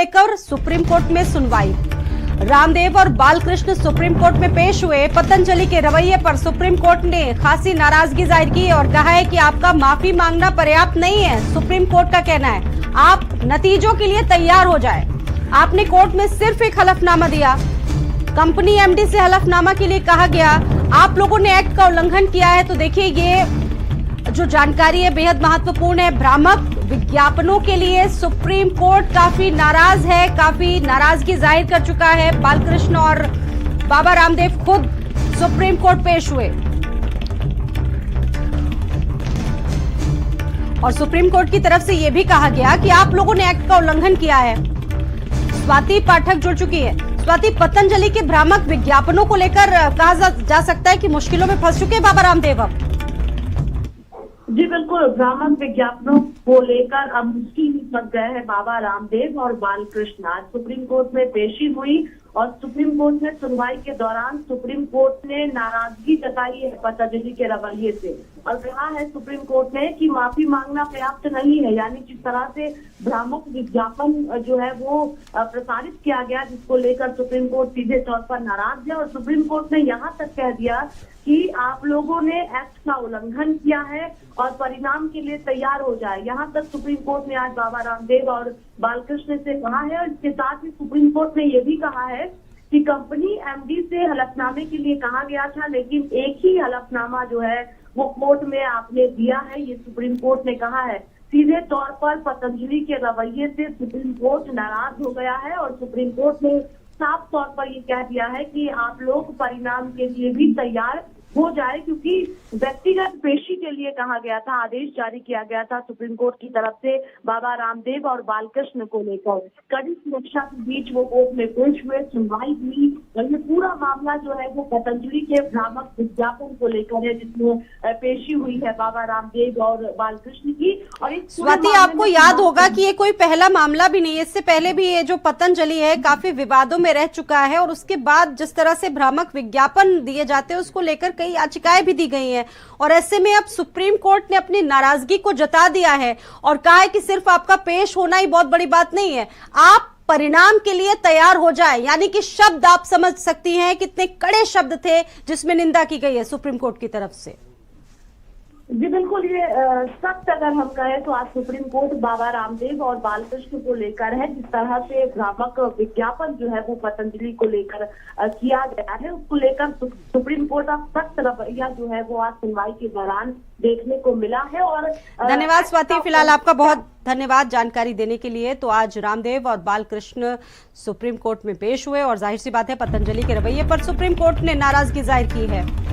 लेकर supreme court में सुनवाई। रामदेव और बालकृष्ण सुप्रीम कोर्ट में पेश हुए। पतंजलि के रवैये पर सुप्रीम कोर्ट ने खासी नाराजगी जाहिर की और कहा है कि आपका माफी मांगना पर्याप्त नहीं है। सुप्रीम कोर्ट का कहना है आप नतीजों के लिए तैयार हो जाए। आपने कोर्ट में सिर्फ एक हलफनामा दिया। कंपनी एमडी से हलफनामा के लिए कहा गया। आप लोगों ने एक्ट का उल्लंघन किया है। तो देखिए, ये जो जानकारी है बेहद महत्वपूर्ण है। भ्रामक विज्ञापनों के लिए सुप्रीम कोर्ट काफी नाराज है, काफी नाराजगी जाहिर कर चुका है। बालकृष्ण और बाबा रामदेव खुद सुप्रीम कोर्ट पेश हुए और सुप्रीम कोर्ट की तरफ से यह भी कहा गया कि आप लोगों ने एक्ट का उल्लंघन किया है। स्वाति पाठक जुड़ चुकी है। स्वाति, पतंजलि के भ्रामक विज्ञापनों को लेकर कहा जा सकता है कि मुश्किलों में फंस चुके हैं बाबा रामदेव अब। जी बिल्कुल, भ्रामक विज्ञापनों को लेकर अब मुश्किल में फंस गए हैं बाबा रामदेव और बालकृष्ण। आज सुप्रीम कोर्ट में पेशी हुई और सुप्रीम कोर्ट में सुनवाई के दौरान सुप्रीम कोर्ट ने नाराजगी जताई है पतंजलि के रवैये से और कहा है सुप्रीम कोर्ट ने कि माफी मांगना पर्याप्त नहीं है। यानी जिस तरह से भ्रामक विज्ञापन जो है वो प्रसारित किया गया, जिसको लेकर सुप्रीम कोर्ट सीधे तौर पर नाराज है और सुप्रीम कोर्ट ने यहाँ तक कह दिया कि आप लोगों ने एक्ट का उल्लंघन किया है और परिणाम के लिए तैयार हो जाए। यहाँ तक सुप्रीम कोर्ट ने आज बाबा रामदेव और बालकृष्ण से कहा है और इसके साथ ही सुप्रीम कोर्ट ने यह भी कहा है कि कंपनी एमडी से हलफनामे के लिए कहा गया था, लेकिन एक ही हलफनामा जो है वो कोर्ट में आपने दिया है, ये सुप्रीम कोर्ट ने कहा है। सीधे तौर पर पतंजलि के रवैये से सुप्रीम कोर्ट नाराज हो गया है और सुप्रीम कोर्ट ने साफ तौर पर ये कह दिया है कि आप लोग परिणाम के लिए भी तैयार हो जाए, क्योंकि व्यक्तिगत पेशी के लिए कहा गया था, आदेश जारी किया गया था सुप्रीम कोर्ट की तरफ से बाबा रामदेव और बालकृष्ण को लेकर। कड़ी सुरक्षा के बीच वो कोर्ट में पेश हुए, सुनवाई हुई और ये पूरा मामला जो है वो पतंजलि के भ्रामक विज्ञापन को लेकर है, जिसमें पेशी हुई है बाबा रामदेव और बालकृष्ण की। और स्वाति, आपको याद होगा कि ये कोई पहला मामला भी नहीं है। इससे पहले भी ये जो पतंजलि है काफी विवादों में रह चुका है और उसके बाद जिस तरह से भ्रामक विज्ञापन दिए जाते हैं उसको लेकर कई याचिकाएं भी दी गई हैं और ऐसे में अब सुप्रीम कोर्ट ने अपनी नाराजगी को जता दिया है और कहा है कि सिर्फ आपका पेश होना ही बहुत बड़ी बात नहीं है, आप परिणाम के लिए तैयार हो जाए। यानी कि शब्द आप समझ सकती हैं कितने कड़े शब्द थे जिसमें निंदा की गई है सुप्रीम कोर्ट की तरफ से। जी बिल्कुल, ये सख्त अगर हम कहें तो आज सुप्रीम कोर्ट बाबा रामदेव और बालकृष्ण को लेकर है। जिस तरह से भ्रामक विज्ञापन जो है वो पतंजलि को लेकर किया गया है, उसको लेकर सुप्रीम कोर्ट का सख्त रवैया जो है वो आज सुनवाई के दौरान देखने को मिला है। और धन्यवाद स्वाति, फिलहाल आपका बहुत धन्यवाद जानकारी देने के लिए। तो आज रामदेव और बालकृष्ण सुप्रीम कोर्ट में पेश हुए और जाहिर सी बात है पतंजलि के रवैये पर सुप्रीम कोर्ट ने नाराजगी जाहिर की है।